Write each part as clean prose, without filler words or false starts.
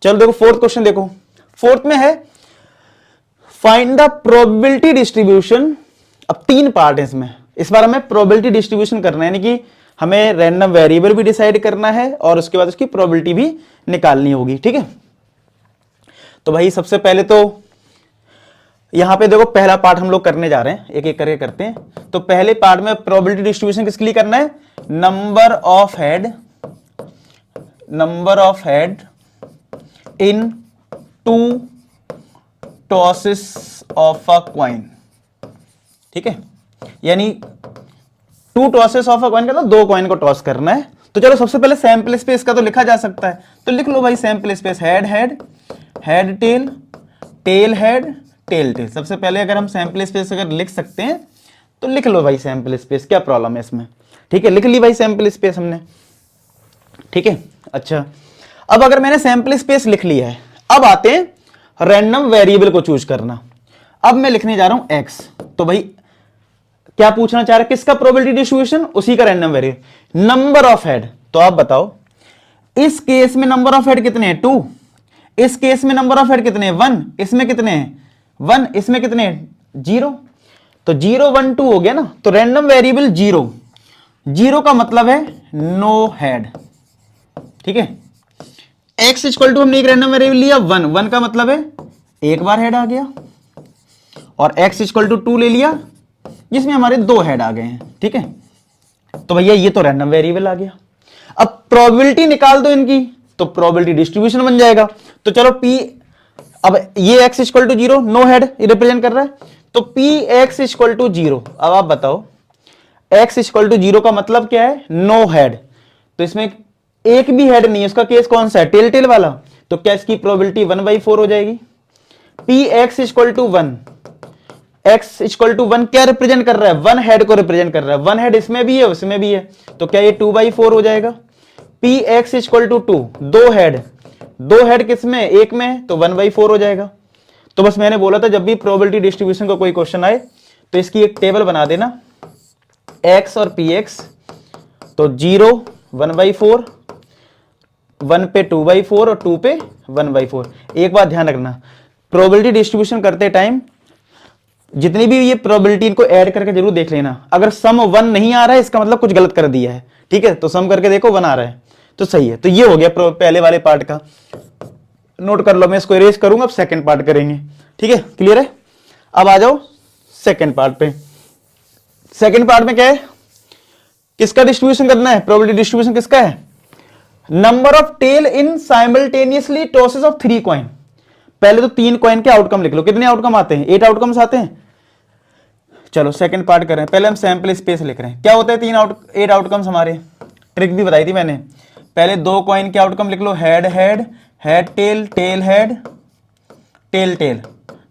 चलो देखो fourth question देखो, फोर्थ में है फाइंड द प्रोबेबिलिटी डिस्ट्रीब्यूशन। अब 3 पार्ट है इसमें, इस बार हमें प्रोबेबिलिटी डिस्ट्रीब्यूशन करना है, यानी कि हमें रैंडम वेरिएबल भी डिसाइड करना है और उसके बाद उसकी प्रोबेबिलिटी भी निकालनी होगी, ठीक है। तो भाई सबसे पहले तो यहां पे देखो पहला पार्ट हम लोग करने जा रहे हैं, एक एक करके करते हैं। तो पहले पार्ट में प्रोबेबिलिटी डिस्ट्रीब्यूशन किसके लिए करना है, number of head in 2 tosses of a coin, ठीक है। यानी 2 टॉसेस ऑफ अ कॉइन का मतलब 2 कॉइन को टॉस करना है। तो चलो सबसे पहले सैंपल स्पेस का तो लिखा जा सकता है, तो लिख लो भाई sample space head head, head tail, tail head, tail tail. सबसे पहले अगर हम सैंपल स्पेस अगर लिख सकते हैं तो लिख लो भाई सैंपल स्पेस, क्या प्रॉब्लम है इसमें, ठीक है। लिख ली भाई सैंपल स्पेस हमने, ठीक है। अच्छा, अब अगर मैंने सैंपल स्पेस लिख लिया है, अब आते हैं रैंडम वेरिएबल को चूज करना। अब मैं लिखने जा रहा हूं एक्स, तो भाई क्या पूछना चाह रहा है, किसका प्रोबेबिलिटी डिस्ट्रीब्यूशन, उसी का random variable. Number of head, तो आप बताओ इस केस में नंबर ऑफ हेड कितने हैं 2, इस केस में नंबर ऑफ हेड कितने हैं 1, इसमें कितने हैं 1, इसमें कितने हैं 0। तो 0 1 2 हो गया ना, तो रैंडम वेरिएबल 0, 0 का मतलब है नो हेड, ठीक है। एक्स इक्वल टू हमने एक रैंडम वेरिएबल लिया 1, 1 का मतलब है एक बार हेड आ गया, और एक्स इक्वल टू 2 ले लिया जिसमें हमारे 2 हेड आ गए हैं, ठीक है। तो भैया ये तो रैंडम वेरिएबल आ गया। अब प्रोबेबिलिटी निकाल दो इनकी, तो प्रोबेबिलिटी डिस्ट्रीब्यूशन बन जाएगा। तो चलो पी, अब ये x equal to 0, no head represent कर रहा है, तो पी एक्स इक्वल टू 0। अब आप बताओ x इक्वल टू 0 का मतलब क्या है, नो हेड। तो इसमें एक भी हेड नहीं है, उसका केस कौन सा है, टेल टेल वाला। तो क्या इसकी प्रोबेबिलिटी 1/4 हो जाएगी। P X equal to 1, x equal to 1 क्या रिप्रेजेंट कर रहा है, 1 हेड को रिप्रेजेंट कर रहा है। 1 हेड इसमें भी है उसमें भी है, तो क्या ये 2/4 हो जाएगा। P X equal to 2, 2 head, 2 head किसमें, एक में, तो 1/4 हो जाएगा। तो बस मैंने बोला था जब भी प्रोबेबिलिटी डिस्ट्रीब्यूशन का कोई क्वेश्चन आए तो इसकी एक टेबल बना देना, x और पी एक्स, तो 0 1/4, 1 पे 2/4 और 2 पे 1/4। एक बात ध्यान रखना, प्रोबेबिलिटी डिस्ट्रीब्यूशन करते टाइम जितनी भी ये प्रोबेबिलिटी इनको ऐड करके जरूर देख लेना। अगर सम 1 नहीं आ रहा है इसका मतलब कुछ गलत कर दिया है, ठीक है। तो सम करके देखो 1 आ रहा है तो सही है। तो ये हो गया पहले वाले पार्ट का, नोट कर लो, मैं इसको इरेज करूंगा, अब सेकंड पार्ट करेंगे, ठीक है। क्लियर है। अब आ जाओ सेकंड पार्ट पे। सेकंड पार्ट में क्या है, किसका डिस्ट्रीब्यूशन करना है, प्रोबेबिलिटी डिस्ट्रीब्यूशन किसका है, number of tail in simultaneously tosses of 3 coin. पहले तो 3 कॉइन के आउटकम लिख लो, कितने आउटकम आते हैं, 8 आउटकम्स आते हैं। चलो सेकंड पार्ट करें, पहले हम सैंपल स्पेस लिख रहे हैं। क्या होता है 8 आउटकम्स हमारे, ट्रिक भी बताई थी मैंने। पहले 2 कॉइन के आउटकम लिख लो, head head, head tail, tail head, tail tail.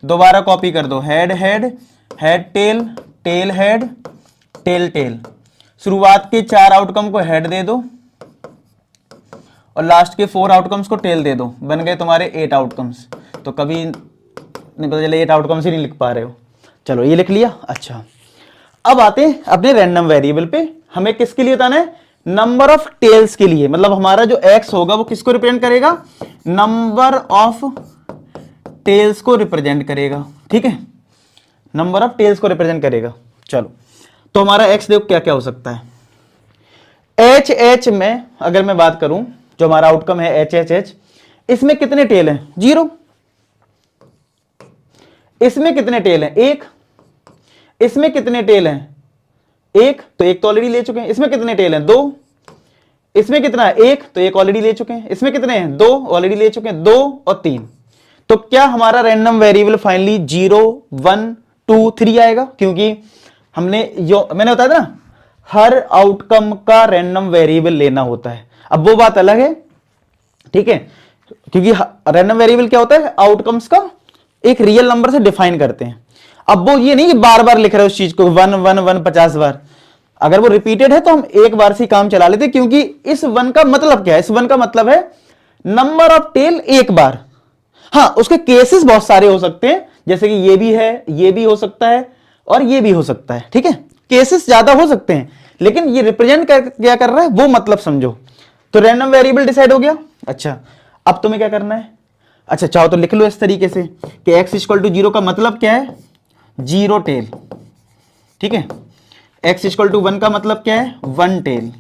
दोबारा कॉपी कर दो, head head, head tail, tail head, tail tail. शुरुआत के 4 आउटकम को हेड दे दो और लास्ट के 4 आउटकम्स को टेल दे दो, बन गए तुम्हारे 8 आउटकम्स। तो कभी नहीं पता चले 8 आउटकम्स ही नहीं लिख पा रहे हो। चलो ये लिख लिया। अच्छा, अब आते हैं अपने रैंडम वेरिएबल पे। हमें किसके लिए बताना है, नंबर ऑफ टेल्स के लिए। मतलब हमारा जो x होगा वो किसको रिप्रेजेंट करेगा, नंबर ऑफ टेल्स को रिप्रेजेंट करेगा, ठीक है। नंबर ऑफ टेल्स को रिप्रेजेंट करेगा। चलो तो हमारा x देखो क्या क्या हो सकता है। h में अगर मैं बात करूं, जो हमारा आउटकम है h, इसमें कितने टेल हैं, 0। इसमें कितने टेल हैं, 1। इसमें कितने टेल हैं, 1, तो 1 तो ऑलरेडी ले चुके हैं। इसमें कितने टेल हैं, 2। इसमें कितना है, 1, तो 1 ऑलरेडी ले चुके हैं। इसमें कितने हैं, 2 ऑलरेडी ले चुके हैं, 2 और 3। तो क्या हमारा रैंडम वेरिएबल फाइनली 0 1 2 3 आएगा, क्योंकि हमने जो मैंने बताया था ना, हर आउटकम का रैंडम वेरिएबल लेना होता है। अब वो बात अलग है, ठीक है, क्योंकि रैंडम वेरिएबल क्या होता है, आउटकम्स का एक रियल नंबर से डिफाइन करते हैं। अब वो ये नहीं कि बार बार लिख रहे हो उस चीज को 1 1 1 50 बार। अगर वो रिपीटेड है तो हम एक बार से काम चला लेते, क्योंकि इस 1 का मतलब क्या है, इस 1 का मतलब है नंबर ऑफ टेल एक बार। हाँ, उसके केसेस बहुत सारे हो सकते हैं, जैसे कि ये भी है, ये भी हो सकता है और ये भी हो सकता है, ठीक है। केसेस ज्यादा हो सकते हैं, लेकिन ये रिप्रेजेंट क्या कर रहा है वो मतलब समझो। तो रैंडम वेरिएबल डिसाइड हो गया। अच्छा, अब तुम्हें क्या करना है, अच्छा चाहो तो लिख लो इस तरीके से कि x इक्वल टू 0 का मतलब क्या है, 0 टेल, ठीक है। x इक्वल टू 1 का मतलब क्या है, 1 टेल।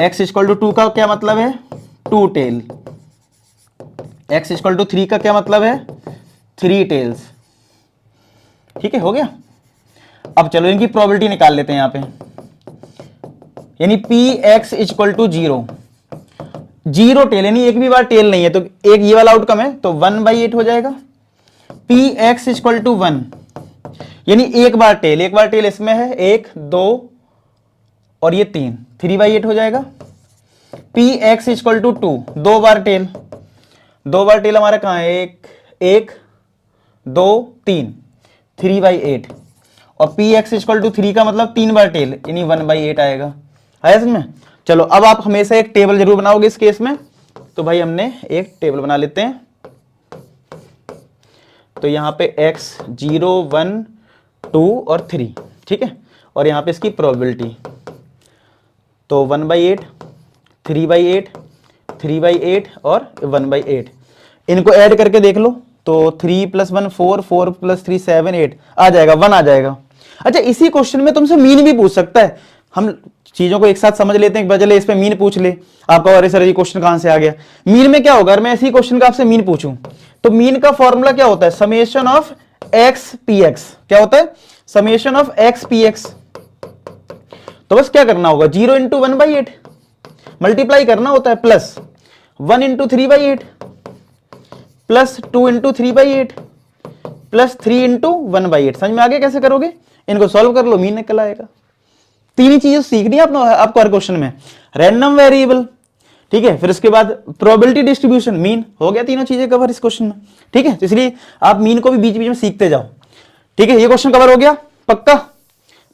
x इक्वल टू 2 का क्या मतलब है, 2 टेल। x इक्वल टू 3 का क्या मतलब है, 3 टेल्स, ठीक है, हो गया। अब चलो इनकी प्रोबेबिलिटी निकाल लेते हैं यहां पे, यानी px इक्वल टू 0 टेल, यानी एक भी बार टेल नहीं है तो एक ये वाला आउटकम है तो 1/8 हो जाएगा। px इक्वल टू 1 यानी एक बार टेल इसमें है 1 2 और ये 3/8 हो जाएगा। px इक्वल टू 2 दो बार टेल हमारा कहां है, 1 2 3 3/8 और px इक्वल टू 3 का मतलब 3 बार टेल यानी 1/8 आएगा, है समझ में। चलो अब आप हमेशा एक टेबल जरूर बनाओगे इस केस में, तो भाई हमने एक टेबल बना लेते हैं। तो यहां पे x 0 1 2 और 3, ठीक है, और यहां पे इसकी प्रोबेबिलिटी, तो 1/8 3/8 3/8 और 1/8, इनको ऐड करके देख लो तो 3 + 1 4 4 + 3 7 8 आ जाएगा, 1 आ जाएगा। अच्छा इसी क्वेश्चन में तुमसे मीन भी पूछ सकता है, हम चीजों को एक साथ समझ लेते हैं, बजाय इस पे मीन पूछ ले आपका, अरे सर ये क्वेश्चन कहां से आ गया। मीन में क्या होगा, अगर मैं इसी क्वेश्चन का आपसे मीन पूछूं तो मीन का फॉर्मूला क्या होता है, summation of x P x, क्या होता है, summation of x P x. तो बस क्या करना होगा, 0 × 1/8 मल्टीप्लाई करना होता है, प्लस 1 × 3/8 प्लस 2 × 3/8 प्लस 3 × 1/8। समझ में आ गया कैसे करोगे, इनको सॉल्व कर लो, मीन निकल आएगा। तीन ही चीजें सीखनी है आपको हर क्वेश्चन में, रैंडम वेरिएबल, ठीक है, फिर उसके बाद प्रोबेबिलिटी डिस्ट्रीब्यूशन, मीन, हो गया तीनों चीजें कवर इस क्वेश्चन में, ठीक है। तो इसलिए आप मीन को भी बीच बीच में सीखते जाओ, ठीक है। ये क्वेश्चन कवर हो गया, पक्का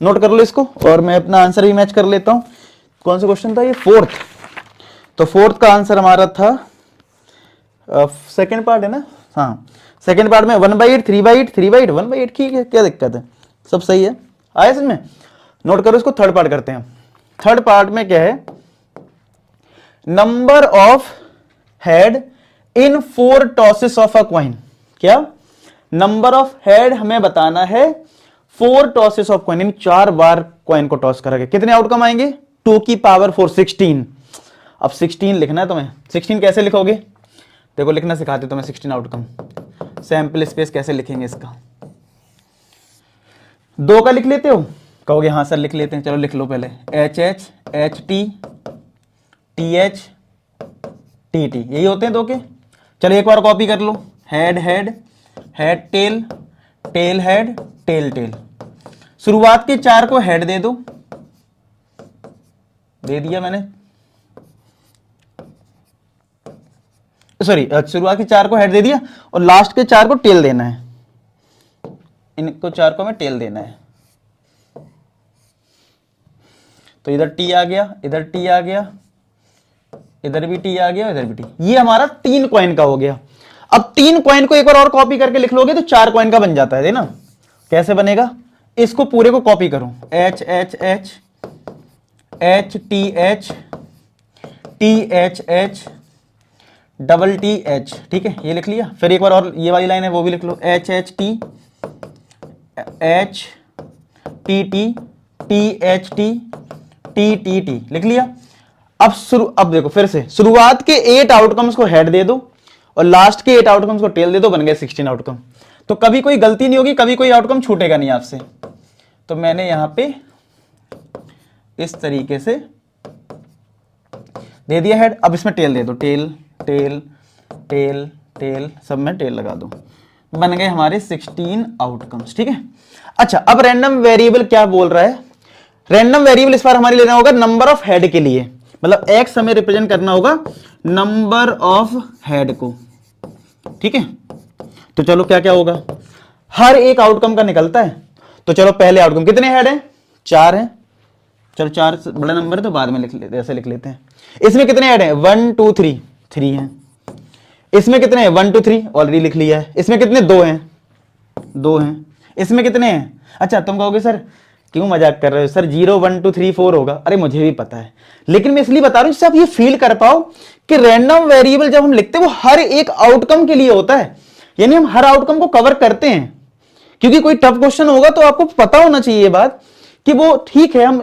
नोट कर लो इसको, और मैं अपना आंसर भी मैच कर लेता हूं। कौन सा क्वेश्चन था ये, 4th। तो 4th का आंसर हमारा था, सेकेंड पार्ट है ना, हाँ सेकेंड पार्ट में 1/8 3/8 3/8 1/8, ठीक है, क्या दिक्कत है, सब सही है, आया समझ में। नोट करो इसको, थर्ड पार्ट करते हैं। थर्ड पार्ट में क्या है, number of head in 4 tosses of a coin. क्या, नंबर ऑफ हेड हमें बताना है 4 टॉसेस ऑफ कॉइन, यानी 4 बार कॉइन को टॉस करोगे, कितने आउटकम आएंगे, 2 की पावर 4 16। अब 16 लिखना है तुम्हें, 16 कैसे लिखोगे, देखो लिखना सिखाते तुम्हें 16 आउटकम। सैंपल स्पेस कैसे लिखेंगे इसका, 2 का लिख लेते हो, कहोगे हाँ सर लिख लेते हैं, चलो लिख लो पहले, HH HT TH TT, यही होते हैं 2 के। चलो एक बार कॉपी कर लो, head head head tail tail head tail tail. शुरुआत के 4 को हेड दे दो, दे दिया मैंने, सॉरी शुरुआत के 4 को हेड दे दिया और लास्ट के 4 को टेल देना है, इनको 4 को हमें टेल देना है। तो इधर टी आ गया, इधर टी आ गया, इधर भी टी आ गया, इधर भी टी, ये हमारा 3 कॉइन का हो गया। अब 3 कॉइन को एक बार और कॉपी करके लिख लोगे तो 4 कॉइन का बन जाता है ना। कैसे बनेगा, इसको पूरे को कॉपी करो, H H H H T H T H H double T H, ठीक है, ये लिख लिया। फिर एक बार और ये वाली लाइन है वो भी लिख लो, H H T H T T T H T T T T लिख लिया। अब देखो फिर से शुरुआत के 8 आउटकम्स को हेड दे दो और लास्ट के 8 आउटकम्स को टेल दे दो, बन गए 16 आउटकम। तो कभी कोई गलती नहीं होगी, कभी कोई आउटकम छूटेगा नहीं आपसे। तो मैंने यहां पे इस तरीके से दे दिया हेड, अब इसमें टेल दे दो, टेल टेल टेल टेल, सब में टेल लगा दो, बन गए हमारे 16 आउटकम्स, ठीक है। अच्छा अब रैंडम वेरिएबल क्या बोल रहा है, रैंडम वेरिएबल इस बार हमारे लेना होगा नंबर ऑफ हेड के लिए, मतलब x हमें रिप्रेजेंट करना होगा नंबर ऑफ हेड को, ठीक है। तो चलो क्या क्या होगा, हर एक आउटकम का निकलता है। तो चलो पहले आउटकम, कितने हेड हैं, 4 हैं, चलो 4 बड़ा नंबर है तो बाद में लिख लेते, ऐसे लिख लेते हैं। इसमें कितने हेड हैं, 1 2 3 3 हैं। इसमें कितने हैं, 1 2 3 ऑलरेडी लिख लिया है। इसमें कितने, 2 हैं, 2 हैं। इसमें कितने हैं, अच्छा तुम कहोगे सर क्यों मजाक कर रहे हो सर, 0 1 2 3 4 होगा, अरे मुझे भी पता है, लेकिन मैं इसलिए बता रहा हूं जिससे आप ये फील कर पाओ कि रैंडम वेरिएबल जब हम लिखते हैं वो हर एक आउटकम के लिए होता है, यानी हम हर आउटकम को कवर करते हैं। क्योंकि कोई टफ क्वेश्चन होगा तो आपको पता होना चाहिए ये बात कि वो ठीक है हम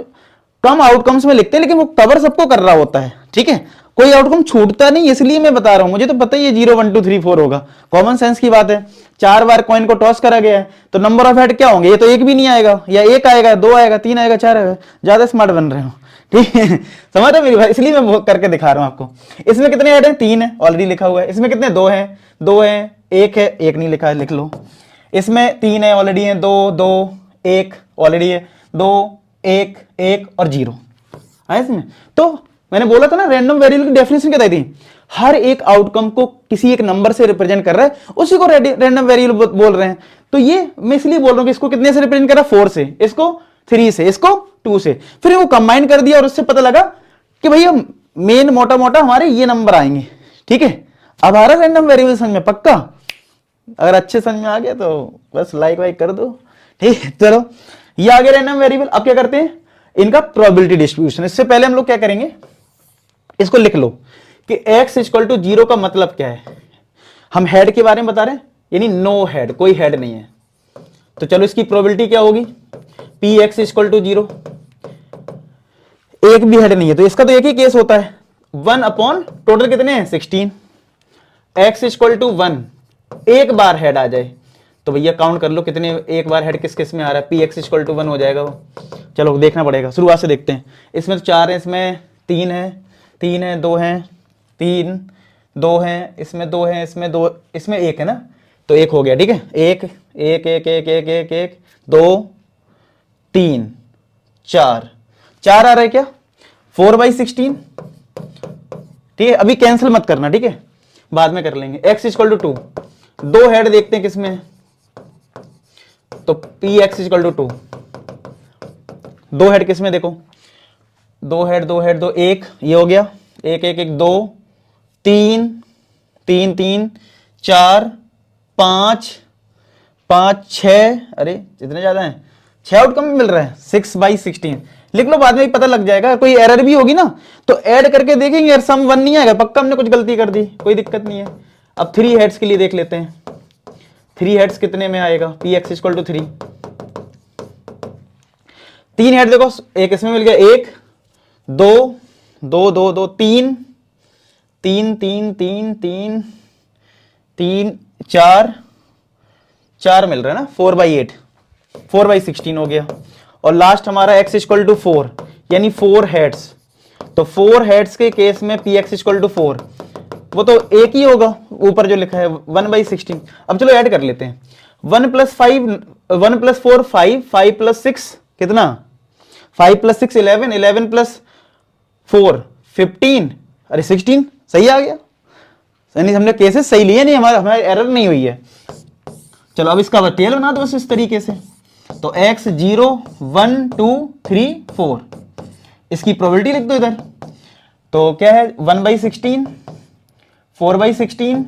कम आउटकम्स में लिखते हैं लेकिन वो कवर सबको कर रहा होता है, ठीक है, कोई आउटकम छूटता नहीं, इसलिए मैं बता रहा हूं। मुझे तो पता ही है 0 1 2 3 4 होगा, कॉमन सेंस की बात है। 4 बार कॉइन को टॉस करा गया है तो नंबर ऑफ हेड क्या होंगे, ये तो एक भी नहीं आएगा, या 1 आएगा, 2 आएगा, 3 आएगा, 4 आएगा। ज्यादा स्मार्ट बन रहे हो, ठीक है, समझ रहे मेरी भाई, इसलिए मैं वो करके दिखा रहा हूं आपको। इसमें कितने हेड है, 3 है, ऑलरेडी लिखा हुआ है। इसमें कितने, 2 है, 2 है, 1 है, 1 नहीं लिखा है, लिख लो। इसमें 3 है, ऑलरेडी है, 2 2 1 ऑलरेडी है, 2 1 1 और 0 है इसमें। तो मैंने बोला था ना रैंडम वेरिएबल की डेफिनेशन क्या थी, हर एक आउटकम को किसी एक नंबर से रिप्रेजेंट कर रहा है, उसी को रैंडम वेरिएबल बोल रहे हैं। तो ये मैं इसलिए बोल रहा हूं कि इसको कितने से रिप्रेजेंट कर रहा है, 4 से, इसको 3 से, इसको 2 से, फिर वो कंबाइन कर दिया और उससे पता लगा कि भैया मेन मोटा मोटा हमारे ये नंबर आएंगे, ठीक है। अब आ रहा रैंडम वेरिएबल समझ में, पक्का? अगर अच्छे समझ में आ गया तो बस लाइक वाइक कर दो, ठीक है। चलो ये आ गया रैंडम वेरिएबल। अब क्या करते हैं, इनका प्रोबेबिलिटी डिस्ट्रीब्यूशन। इससे पहले हम लोग क्या करेंगे, इसको लिख लो कि x इक्वल टू 0 का मतलब क्या है। हम हेड के बारे में बता रहे हैं, यानी नो हेड, कोई हेड नहीं है। तो चलो इसकी प्रोबेबिलिटी क्या होगी, पी एक्स इक्वल टू 0, एक भी हेड नहीं है तो इसका तो एक ही केस होता है, 1 अपॉन टोटल कितने हैं 16, x इक्वल टू 1, एक बार हेड आ जाए तो भैया काउंट कर लो कितने एक बार हेड किस किस में आ रहा है, पी एक्स इक्वल टू 1 हो जाएगा वो। चलो देखना पड़ेगा, शुरुआत से देखते हैं। इसमें तो 4 है, इसमें 3 है, 3 है, 2 है, 3 2 है, इसमें 2 है, इसमें 2, इसमें 1 है ना, तो 1 हो गया, ठीक है। 1 1 1 1 1 1 1 2 3 4 4 आ रहा है क्या, 4/16, ठीक है। अभी कैंसिल मत करना, ठीक है, बाद में कर लेंगे। x इक्वल टू 2, 2 हेड देखते हैं किसमें है, तो P X equal to 2, 2 head किसमें, देखो 2 हेड 2 हेड 2 1, ये हो गया 1 1 1 2 3 3 3 4 5 5 6, अरे इतने ज्यादा हैं, 6 आउटकम मिल रहा है, 6/16 लिख लो, बाद में ही पता लग जाएगा। कोई एरर भी होगी ना तो ऐड करके देखेंगे यार, सम 1 नहीं आएगा, पक्का हमने कुछ गलती कर दी, कोई दिक्कत नहीं है। अब 3 हेड्स के लिए देख लेते हैं, 3 हेड्स कितने में आएगा, P X equal to 3, 3 head देखो, एक इसमें मिल गया, 1 2 2 2 2 3 3 3 3 3 3 4 4 मिल रहा है ना, 4/8, 4/16 हो गया। और लास्ट हमारा x इक्वल टू 4, यानी 4 हेड्स, तो 4 हेड्स के केस में पी एक्स इक्वल टू 4, वो तो एक ही होगा ऊपर जो लिखा है 1/16। अब चलो ऐड कर लेते हैं, 1 + 5 1 + 4 5 5 + 6 कितना, 5 + 6 11 11 + 4 15, अरे 16 सही आ गया, यानी हमने केसेस सही लिए, नहीं हमारी एरर नहीं हुई है। चलो अब इसका टेल बना दो बस इस तरीके से, तो x 0 1 2 3 4, इसकी प्रोबेबिलिटी लिख दो इधर, तो क्या है 1/16 4/16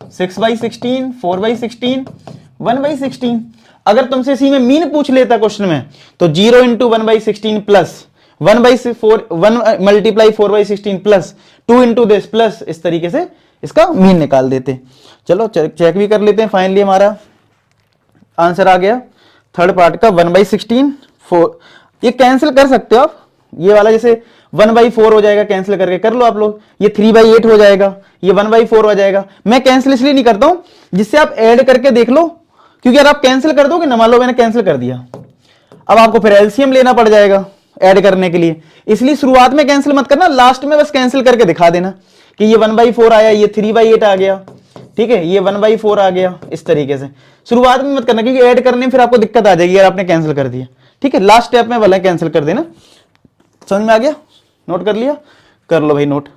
6/16 4/16 1/16। अगर तुमसे इसी में मीन पूछ लेता क्वेश्चन में तो 0 × 1/16 प्लस 1/4 1 × 4/16 प्लस 2 × दिस प्लस, इस तरीके से इसका मीन निकाल देते। चलो चेक भी कर लेते हैं, फाइनली हमारा आंसर आ गया थर्ड पार्ट का 1/16 4। ये कैंसिल कर सकते हो आप, ये वाला जैसे 1/4 हो जाएगा, कैंसिल करके कर लो आप लोग, ये 3/8 हो जाएगा, ये 1/4 हो जाएगा। मैं कैंसिल इसलिए नहीं करता हूं जिससे आप ऐड करके देख लो, क्योंकि अगर आप कैंसिल कर दोगे ना, मान लो मैंने कैंसिल कर दिया, अब आपको फिर एलसीएम लेना पड़ जाएगा ऐड करने के लिए, इसलिए शुरुआत में कैंसिल मत करना, लास्ट में बस कैंसिल करके दिखा देना कि ये 1/4 आया, ये 3/8 आ गया, ठीक है, ये 1/4 आ गया, इस तरीके से। शुरुआत में मत करना क्योंकि ऐड करने में फिर आपको दिक्कत आ जाएगी यार, आपने कैंसिल कर दिया, ठीक है। लास्ट स्टेप में भले कैंसिल कर देना। समझ में आ गया, नोट कर लिया, कर लो भाई नोट।